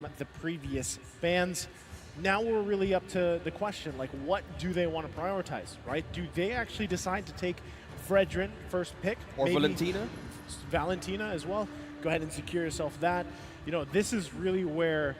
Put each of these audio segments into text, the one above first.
the previous bans. Now we're really up to the question, like, what do they want to prioritize, right? Do they actually decide to take Fredrin first pick? Or Maybe Valentina? Valentina as well. Go ahead and secure yourself that. You know, this is really where,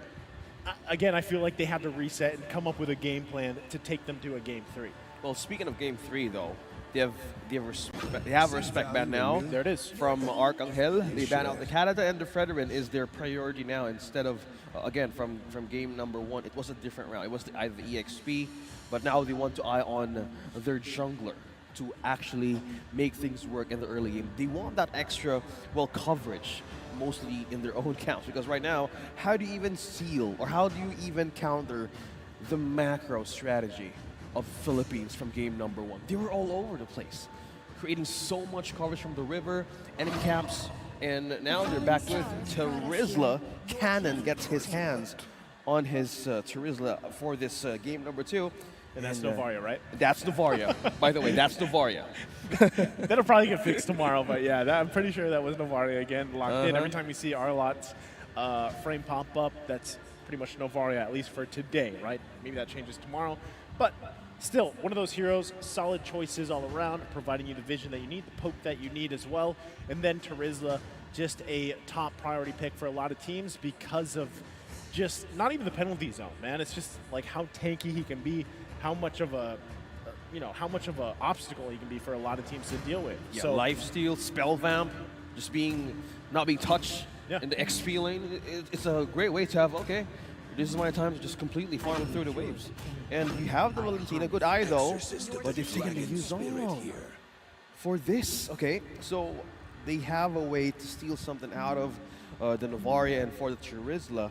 again, I feel like they have to reset and come up with a game plan to take them to a game 3. Well, speaking of Game 3, though, they have a respect ban now. There it is. From Arcangel. They ban out the Canada, and the Fredrin is their priority now instead of, again, from game number 1. It was a different round. It was either the EXP, but now they want to eye on their jungler to actually make things work in the early game. They want that extra, well, coverage, mostly in their own camps, because right now, how do you even seal, or how do you even counter the macro strategy of Philippines from game number 1? They were all over the place, creating so much coverage from the river, enemy camps, and now they're back with Terizla. Cannon gets his hands on his Terizla for this game number 2. And that's Novaria, right? That's Novaria. By the way, that's Novaria. That'll probably get fixed tomorrow, but yeah, I'm pretty sure that was Novaria again, locked in. Every time you see Arlot's frame pop up, that's pretty much Novaria, at least for today, right? Maybe that changes tomorrow. But still, one of those heroes, solid choices all around, providing you the vision that you need, the poke that you need as well. And then Terizla, just a top priority pick for a lot of teams because of just not even the penalty zone, man. It's just like how tanky he can be, how much of a obstacle he can be for a lot of teams to deal with. Yeah, so lifesteal, spell vamp, just not being touched in the XP lane. It's a great way to have, okay, this is my time to just completely farm through the waves. And you have the Valentina, good eye though, but they've taken the Yuzong for this. Okay, so they have a way to steal something out of the Novaria and for the Terizla.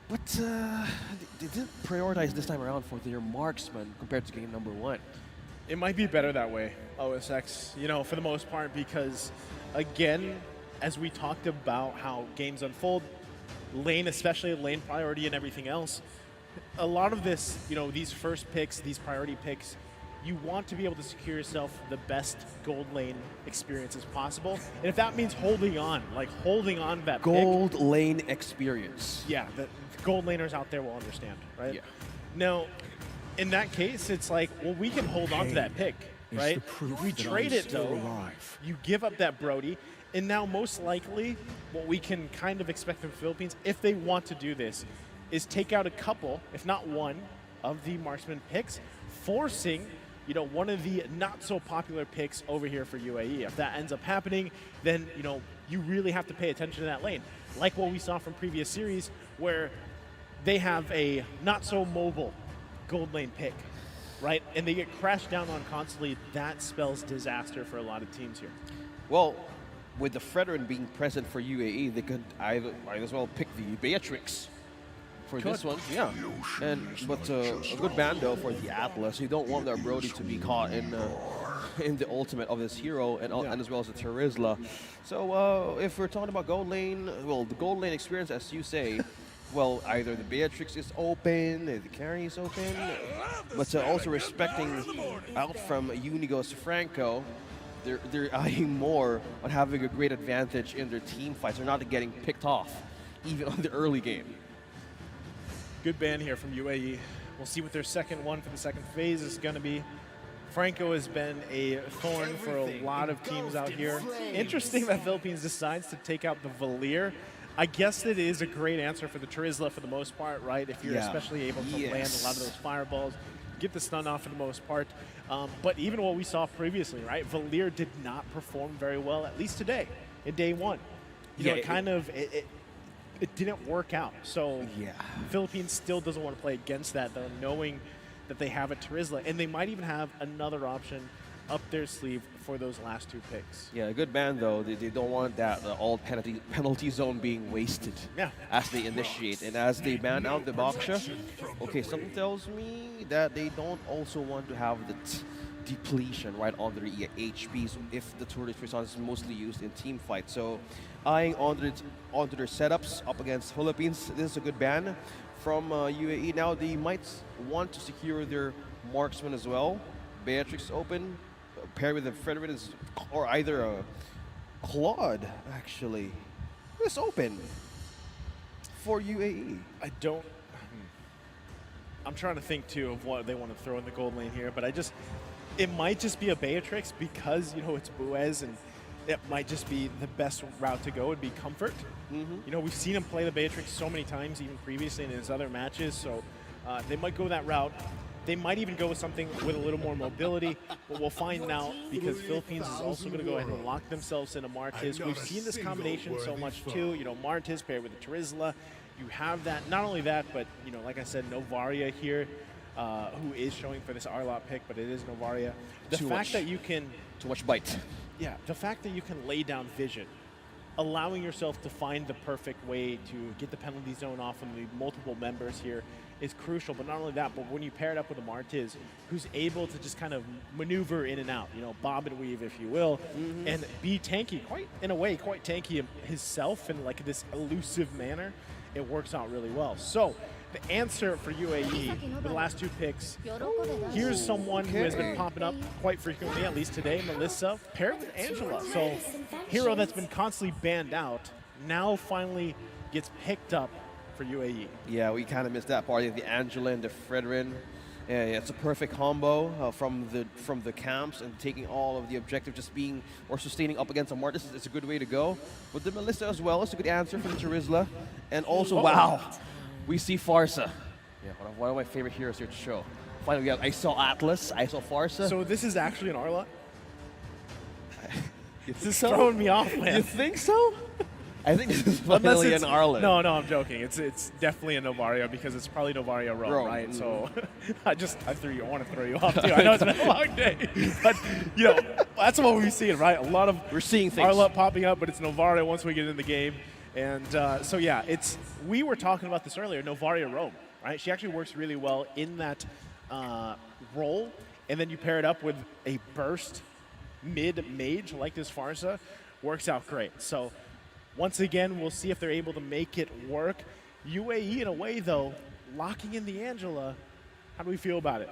But they didn't prioritize this time around for their marksman compared to game number 1. it might be better that way, OSX, you know, for the most part, because, again, as we talked about how games unfold, lane, especially lane priority and everything else, a lot of this, you know, these first picks, these priority picks, you want to be able to secure yourself the best gold lane experience as possible. And if that means holding on, like holding on that Gold pick, lane experience. yeah, the gold laners out there will understand, right? Yeah. Now, in that case, it's like, well, we can hold on to that pick, right? We trade it, though. You give up that Brody, and now most likely what we can kind of expect from the Philippines, if they want to do this, is take out a couple, if not one, of the marksman picks, forcing, you know, one of the not so popular picks over here for UAE. If that ends up happening, then, you know, you really have to pay attention to that lane. Like what we saw from previous series, where they have a not so mobile gold lane pick, right? And they get crashed down on constantly. That spells disaster for a lot of teams here. Well, with the Fredrin being present for UAE, they could either might as well pick the Beatrix for this one. Yeah, but a good ban though for the Atlas. You don't want their Brody to be caught in the ultimate of this hero and as well as the Terizla. So if we're talking about gold lane, well, the gold lane experience, as you say, well, either the Beatrix is open, the carry is open, but also respecting out from Unigos Franco, they're eyeing more on having a great advantage in their team fights. They're not getting picked off, even on the early game. Good ban here from UAE. We'll see what their second one for the second phase is going to be. Franco has been a thorn for a lot of teams out here. Interesting that Philippines decides to take out the Valir. I guess it is a great answer for the Terizla for the most part, right? If you're especially able to land a lot of those fireballs, get the stun off for the most part. But even what we saw previously, right? Valir did not perform very well, at least today, in day one. You know, it didn't work out. So Philippines still doesn't want to play against that, though, knowing that they have a Terizla. And they might even have another option up their sleeve for those last two picks. Yeah, a good ban though. They don't want that all penalty zone being wasted as they initiate. And as they ban out the Baksha, okay, something tells me that they don't also want to have the depletion right on their HPs if the tourist response is mostly used in team fights. So eyeing onto their setups up against Philippines, this is a good ban from UAE. Now they might want to secure their marksman as well. Beatrix open, paired with a Fredrin or either a Claude, actually. It's open for UAE? I don't. I'm trying to think too of what they want to throw in the gold lane here, but it might just be a Beatrix because it's Buez, and it might just be the best route to go would be comfort. We've seen him play the Beatrix so many times, even previously in his other matches, so they might go that route. They might even go with something with a little more mobility, but we'll find out because Philippines is also going to go ahead and lock themselves into Martiz. We've seen this combination so much too. Martiz paired with the Terizla. You have that. Not only that, but like I said, Novaria here, who is showing for this Arlot pick, but it is Novaria. The fact that you can too much bite. Yeah, the fact that you can lay down vision, allowing yourself to find the perfect way to get the penalty zone off of the multiple members here is crucial. But not only that, but when you pair it up with a Martiz, who's able to just kind of maneuver in and out, bob and weave, if you will, and be tanky, quite tanky himself in like this elusive manner, it works out really well. So the answer for UAE, the last two picks, here's someone who has been popping up quite frequently, at least today, Melissa, paired with Angela. So hero that's been constantly banned out now finally gets picked up for UAE. Yeah, we kind of missed that part. The Angela and the Fredrin. Yeah, it's a perfect combo from the camps and taking all of the objective, just being or sustaining up against a Martiz. It's a good way to go. But the Melissa as well, it's a good answer for the Terizla. And also, wow, we see Farsa. Yeah, one of my favorite heroes here to show. Finally, I saw Atlas, I saw Farsa. So this is actually an Arlot? This is throwing me off, man. You think so? I think this is finally an Arlen. No, I'm joking. It's definitely a Novaria because it's probably Novaria Rome, right? So I want to throw you off too. I know it's been a long day, but that's what we're seeing, right? A lot of we're seeing things. Arlot popping up, but it's Novaria once we get in the game, and so yeah, we were talking about this earlier. Novaria Rome, right? She actually works really well in that role, and then you pair it up with a burst mid mage like this Farsa, works out great. So. Once again, we'll see if they're able to make it work. UAE, in a way, though, locking in the Angela. How do we feel about it?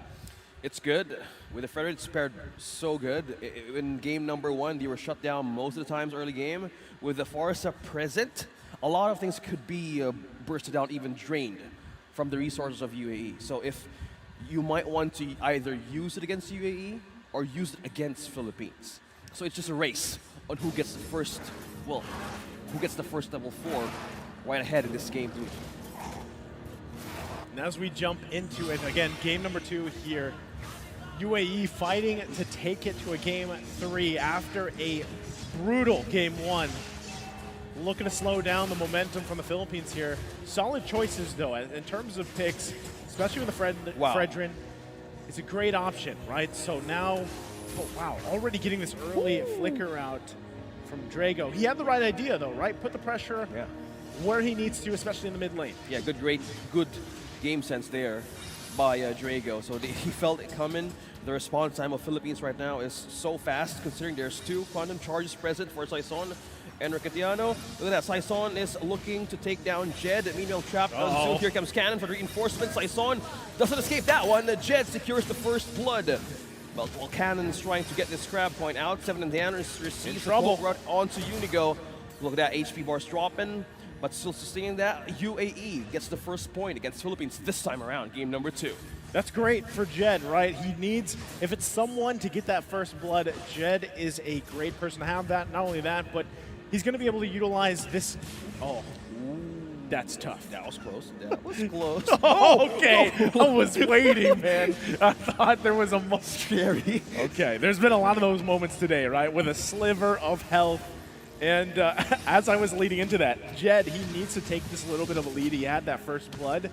It's good. With the Fredrin, it's paired so good. In game number 1, they were shut down most of the times early game. With the Farsa present, a lot of things could be bursted out, even drained from the resources of UAE. So if you might want to either use it against UAE or use it against Philippines. So it's just a race on who gets the first, who gets the first level 4 right ahead in this game 3. And as we jump into it, again, game number 2 here, UAE fighting to take it to a game 3 after a brutal game 1. Looking to slow down the momentum from the Philippines here. Solid choices, though, in terms of picks, especially with the Fredrin. It's a great option, right? So now, already getting this early flicker out from Drago. He had the right idea, though, right? Put the pressure where he needs to, especially in the mid lane. Yeah, good game sense there by Drago. So he felt it coming. The response time of Philippines right now is so fast, considering there's 2 quantum charges present for Saison and Ricatiano. Look at that, Saison is looking to take down Jed. Meanwhile, trapped on Zoom. Here comes Cannon for the reinforcement. Saison doesn't escape that one. Jed secures the first blood. While Cannon's trying to get this crab point out, 7 and Dan receives trouble right onto Unigo. Look at that, HP bars dropping, but still sustaining that. UAE gets the first point against Philippines this time around, game number 2. That's great for Jed, right? He needs, if it's someone to get that first blood, Jed is a great person to have that. Not only that, but he's going to be able to utilize this. Oh, that's tough. That was close. That was close. Okay. I was waiting, man. I thought there was a scary. Okay, there's been a lot of those moments today, right? With a sliver of health. And as I was leading into that, Jed, he needs to take this little bit of a lead. He had that first blood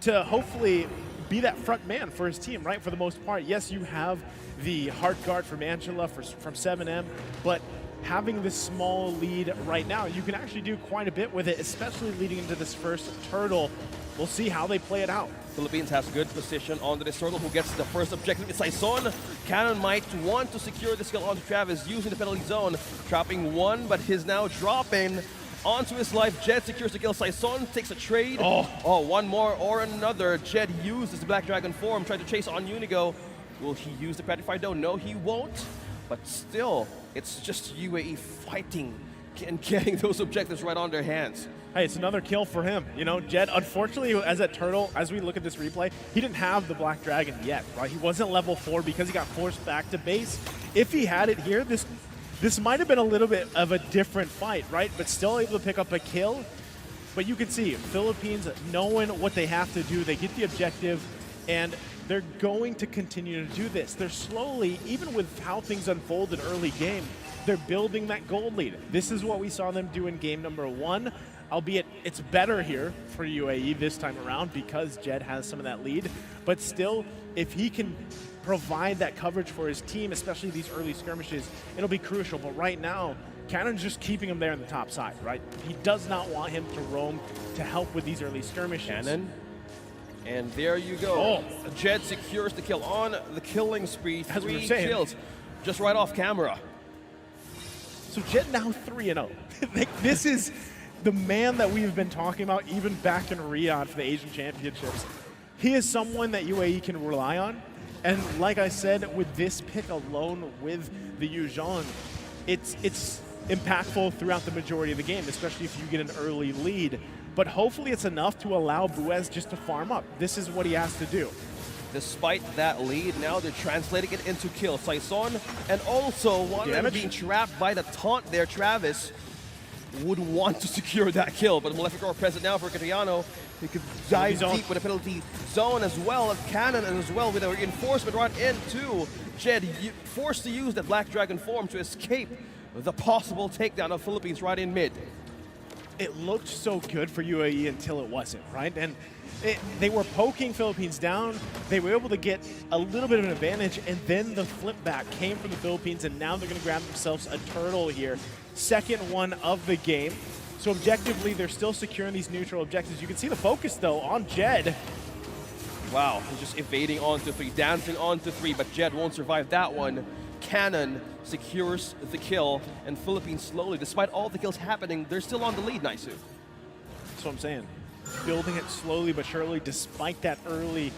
to hopefully be that front man for his team, right? For the most part. Yes, you have the heart guard from Angela from 7M, but having this small lead right now, you can actually do quite a bit with it, especially leading into this first turtle. We'll see how they play it out. Philippines has good position onto this turtle. Who gets the first objective? It's Saison. Cannon might want to secure this kill onto Travis, using the penalty zone, trapping 1, but he's now dropping onto his life. Jed secures the kill. Saison takes a trade. One more or another. Jed uses the Black Dragon form, trying to chase on Unigo. Will he use the Petrified Dough? No, he won't. But still, it's just UAE fighting and getting those objectives right on their hands. Hey, it's another kill for him. You know, Jed, unfortunately, as a turtle, as we look at this replay, he didn't have the Black Dragon yet, right? He wasn't level 4 because he got forced back to base. If he had it here, this might have been a little bit of a different fight, right? But still able to pick up a kill. But you can see, Philippines knowing what they have to do, they get the objective, and they're going to continue to do this. They're slowly, even with how things unfold in early game, they're building that gold lead. This is what we saw them do in game number 1, albeit it's better here for UAE this time around because Jed has some of that lead. But still, if he can provide that coverage for his team, especially these early skirmishes, it'll be crucial. But right now, Cannon's just keeping him there on the top side, right? He does not want him to roam to help with these early skirmishes. Cannon. And there you go. Oh. Jed secures the kill on the killing spree. 3 kills just right off camera. So Jed now 3-0. This is the man that we've been talking about even back in Riyadh for the Asian Championships. He is someone that UAE can rely on. And like I said, with this pick alone with the Yuzhong, it's impactful throughout the majority of the game, especially if you get an early lead. But hopefully it's enough to allow Buez just to farm up. This is what he has to do. Despite that lead, now they're translating it into kill. Saison, and also one being trapped by the taunt there, Travis, would want to secure that kill. But Maleficor present now for Catriano. He could dive deep with a penalty zone as well as Cannon, and as well with a reinforcement right into Jed, forced to use that Black Dragon form to escape the possible takedown of Philippines right in mid. It looked so good for UAE until it wasn't, right? And they were poking Philippines down. They were able to get a little bit of an advantage, and then the flip back came from the Philippines, and now they're going to grab themselves a turtle here. Second one of the game. So objectively, they're still securing these neutral objectives. You can see the focus, though, on Jed. Wow, he's just evading onto 3, dancing onto 3, but Jed won't survive that one. Cannon secures the kill, and Philippines slowly, despite all the kills happening, they're still on the lead, Naisu. That's what I'm saying. Building it slowly but surely, despite that early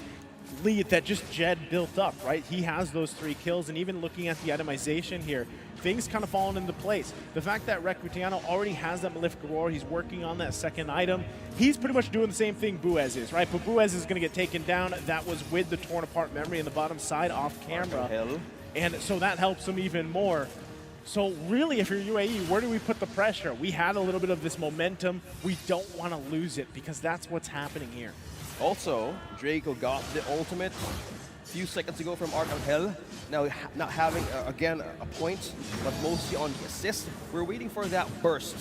lead that just Jed built up, right? He has those 3 kills, and even looking at the itemization here, things kind of fallen into place. The fact that Recrutiano already has that Malefic Roar, he's working on that second item. He's pretty much doing the same thing Buez is, right? But Buez is going to get taken down. That was with the torn apart memory in the bottom side off camera. And so that helps him even more. So really, if you're UAE, where do we put the pressure? We had a little bit of this momentum. We don't want to lose it because that's what's happening here. Also, Draco got the ultimate a few seconds ago from Arcangel. Now, not having, again, a point, but mostly on the assist. We're waiting for that burst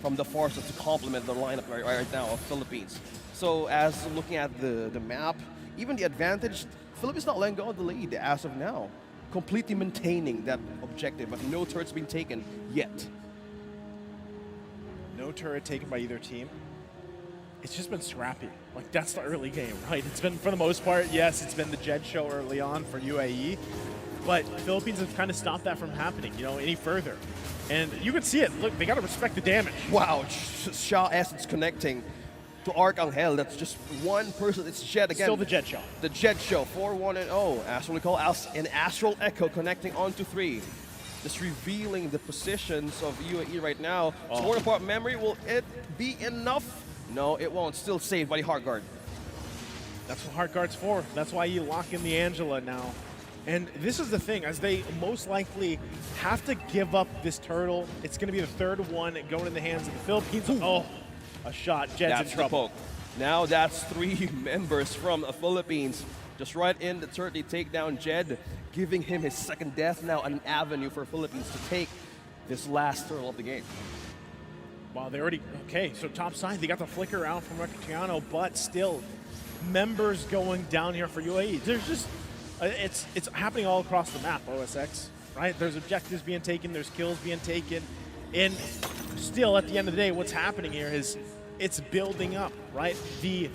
from the Force to complement the lineup right now of Philippines. So as looking at the map, even the advantage, Philippines not letting go of the lead as of now. Completely maintaining that objective, but no turret's been taken yet. No turret taken by either team. It's just been scrappy. Like, that's the early game, right? It's been, for the most part, yes, it's been the Jed show early on for UAE, but Philippines have kind of stopped that from happening, you know, any further. And you can see it. Look, they got to respect the damage. Wow, Shaw Essence connecting to Arcangel. That's just one person. It's Jed again. Still the Jed show. The Jed show, 4-1-0. Astral Recall, an Astral Echo connecting onto 3. Just revealing the positions of UAE right now. Torn apart memory, will it be enough? No, it won't. Still saved by the Heart Guard. That's what Heart Guard's for. That's why you lock in the Angela now. And this is the thing, as they most likely have to give up this turtle, it's going to be the third one going in the hands of the Philippines. Oh, a shot. Jed's in trouble. Now that's 3 members from the Philippines. Just right in the turret, they take down Jed, giving him his second death. Now an avenue for Philippines to take this last turtle of the game. Wow, they already, okay, so top side, they got the flicker out from Recrutiano, but still, members going down here for UAE. There's just, it's happening all across the map, OSX, right? There's objectives being taken, there's kills being taken, and still, at the end of the day, what's happening here is it's building up, right? The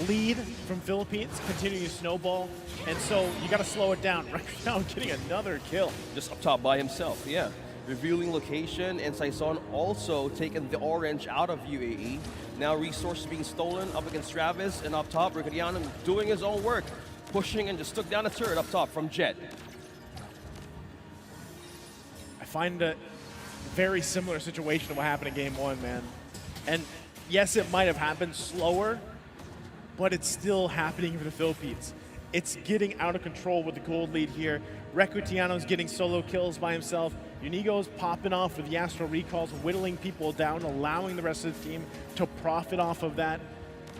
lead from Philippines continuing to snowball, and so you got to slow it down. Recrutiano getting another kill. Just up top by himself, yeah. Revealing location, and Saison also taking the orange out of UAE. Now resources being stolen up against Travis, and up top, Recrutiano doing his own work, pushing and just took down a turret up top from Jed. I find a very similar situation to what happened in Game 1, man. And yes, it might have happened slower, but it's still happening for the Philippines. It's getting out of control with the gold lead here. Recutiano's getting solo kills by himself. Unigo's popping off with the Astral Recalls, whittling people down, allowing the rest of the team to profit off of that.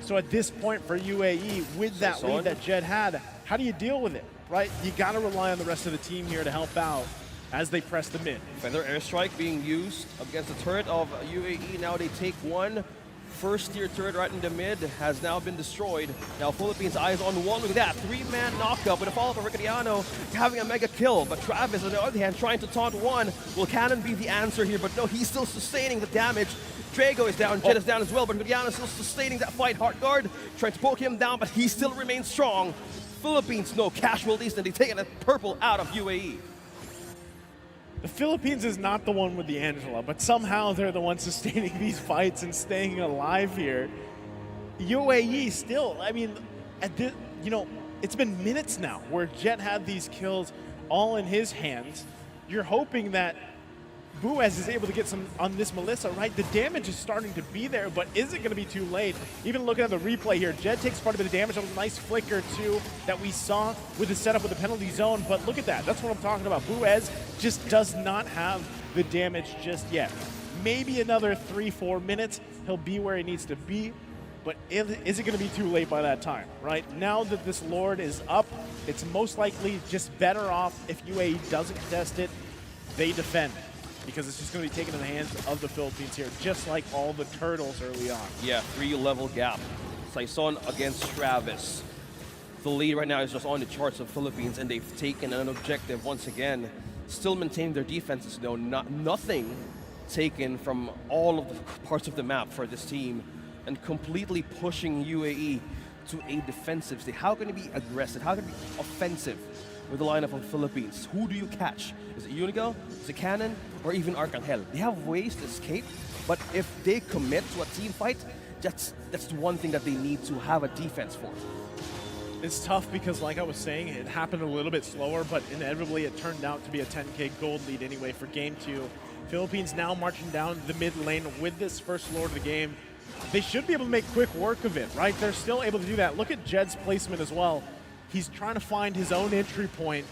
So at this point for UAE, with that lead that Jed had, how do you deal with it, right? You got to rely on the rest of the team here to help out as they press the mid. Feather airstrike being used against the turret of UAE. Now they take one. First tier turret right in the mid has now been destroyed. Now Philippines eyes on one. Look at that. 3-man knockup with a follow-up of Recutiano having a mega kill. But Travis, on the other hand, trying to taunt one. Will Cannon be the answer here? But no, he's still sustaining the damage. Drago is down, Jet is down as well, but Recutiano is still sustaining that fight. Heartguard trying to poke him down, but he still remains strong. Philippines, no casualties, and they've taken a purple out of UAE. The Philippines is not the one with the Angela, but somehow they're the ones sustaining these fights and staying alive here. UAE still, I mean, at this, you know, it's been minutes now where Jet had these kills all in his hands. You're hoping that Buez is able to get some on this Melissa, right? The damage is starting to be there, but is it going to be too late? Even looking at the replay here, Jed takes quite a bit of damage. That was a nice flicker, too, that we saw with the setup with the penalty zone. But look at that. That's what I'm talking about. Buez just does not have the damage just yet. Maybe another 3-4 minutes, he'll be where he needs to be. But is it going to be too late by that time, right? Now that this Lord is up, it's most likely just better off if UAE doesn't contest it, they defend. Because it's just going to be taken in the hands of the Philippines here, just like all the turtles early on. Yeah, 3-level gap. Saison against Travis. The lead right now is just on the charts of Philippines, and they've taken an objective once again. Still maintaining their defenses, though. Nothing taken from all of the parts of the map for this team, and completely pushing UAE to a defensive state. How can it be aggressive? How can it be offensive with the lineup of the Philippines? Who do you catch? Is it Unigo? Is it Cannon? Or even Arcangel? They have ways to escape, but if they commit to a team fight, that's the one thing that they need to have a defense for. It's tough because, like I was saying, it happened a little bit slower, but inevitably it turned out to be a 10K gold lead anyway for Game 2. Philippines now marching down the mid lane with this first Lord of the game. They should be able to make quick work of it, right? They're still able to do that. Look at Jed's placement as well. He's trying to find his own entry point,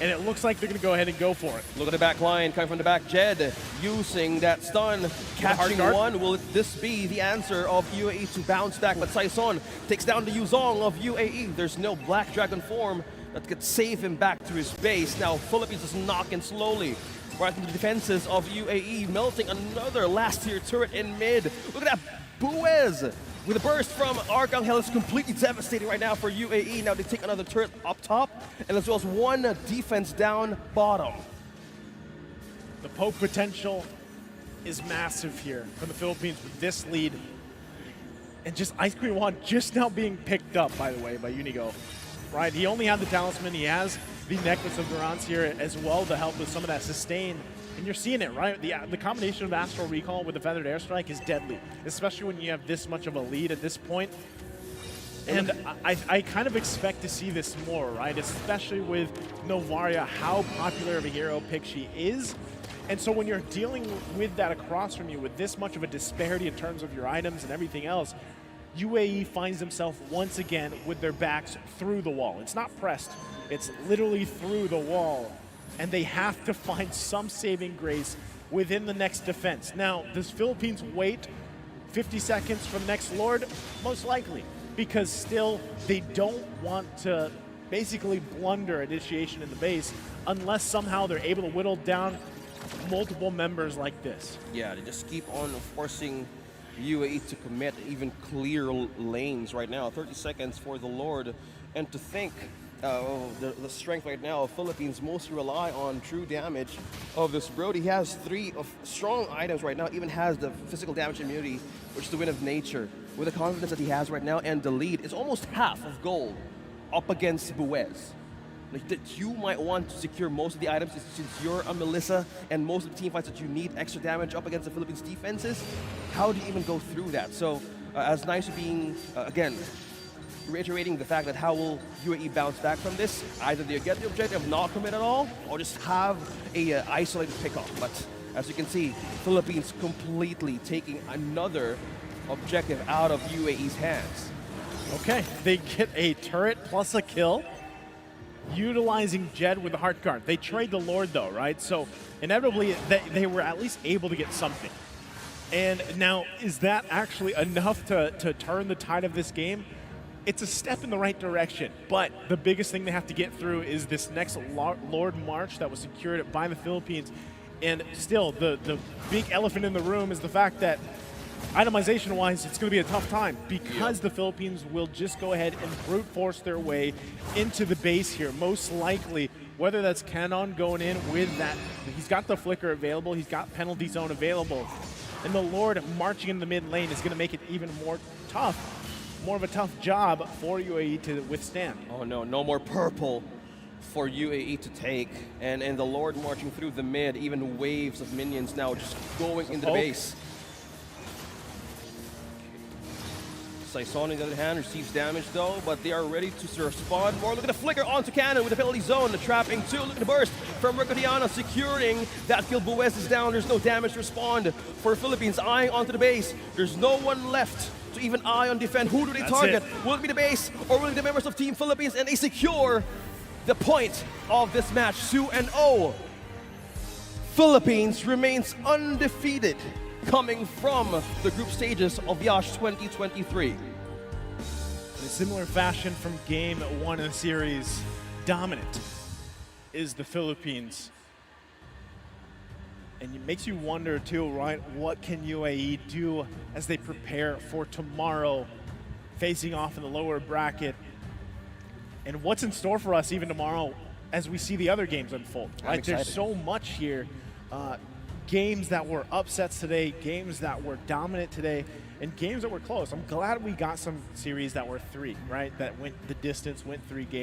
and it looks like they're going to go ahead and go for it. Look at the back line coming from the back. Jed using that stun, catching one. Will this be the answer of UAE to bounce back? But Saison takes down the Yuzong of UAE. There's no Black Dragon form that could save him back to his base. Now Philippines is knocking slowly right into the defenses of UAE, melting another last tier turret in mid. Look at that, Buez with a burst from Arcangel is completely devastating right now for UAE. Now they take another turret up top, and as well as one defense down bottom. The poke potential is massive here from the Philippines with this lead. And just Ice Queen 1 just now being picked up, by the way, by Unigo. Right, he only had the talisman, he has the Necklace of Durance here as well to help with some of that sustain. And you're seeing it, right? The combination of Astral Recall with the Feathered Airstrike is deadly, especially when you have this much of a lead at this point. And I kind of expect to see this more, right? Especially with Novaria, how popular of a hero pick she is. And so when you're dealing with that across from you with this much of a disparity in terms of your items and everything else, UAE finds themselves once again with their backs through the wall. It's not pressed, it's literally through the wall. And they have to find some saving grace within the next defense. Now, does Philippines wait 50 seconds from next Lord? Most likely, because still they don't want to basically blunder initiation in the base unless somehow they're able to whittle down multiple members like this. Yeah, they just keep on forcing UAE to commit even clear lanes right now. 30 seconds for the Lord. And to think the strength right now of Philippines mostly rely on true damage of this Brody. He has 3 of strong items right now, even has the physical damage immunity, which is the win of nature. With the confidence that he has right now and the lead, it's almost half of gold up against Buez. Like that you might want to secure most of the items since you're a Melissa and most of the team fights that you need extra damage up against the Philippines defenses. How do you even go through that? So as nice as being, again, reiterating the fact that how will UAE bounce back from this? Either they get the objective, not commit at all, or just have a isolated pickoff. But as you can see, Philippines completely taking another objective out of UAE's hands. Okay, they get a turret plus a kill, utilizing Jed with the heart guard. They trade the Lord though, right? So inevitably they were at least able to get something. And now, is that actually enough to turn the tide of this game? It's a step in the right direction, but the biggest thing they have to get through is this next Lord March that was secured by the Philippines. And still, the big elephant in the room is the fact that itemization-wise, it's going to be a tough time because the Philippines will just go ahead and brute force their way into the base here. Most likely, whether that's Canon going in with that, he's got the flicker available, he's got penalty zone available, and the Lord marching in the mid lane is going to make it even more of a tough job for UAE to withstand. Oh no, no more purple for UAE to take. And the Lord marching through the mid, even waves of minions now just going into the base. Saison, on the other hand, receives damage though, but they are ready to respond more. Look at the flicker onto Cannon with the penalty zone, the trapping too. Look at the burst from Recodiana securing that kill. Buez is down, there's no damage to respond for Philippines. Eyeing onto the base, there's no one left to even eye on defend. Who do they target? Will it be the base or will it be the members of Team Philippines? And they secure the point of this match, 2-0. Philippines remains undefeated coming from the group stages of Iesf 2023. In a similar fashion from game 1 of the series, dominant is the Philippines. And it makes you wonder too, right? What can UAE do as they prepare for tomorrow, facing off in the lower bracket? And what's in store for us even tomorrow as we see the other games unfold, right? There's so much here. Games that were upsets today, games that were dominant today, and games that were close. I'm glad we got some series that were 3, right? That went the distance, went 3 games.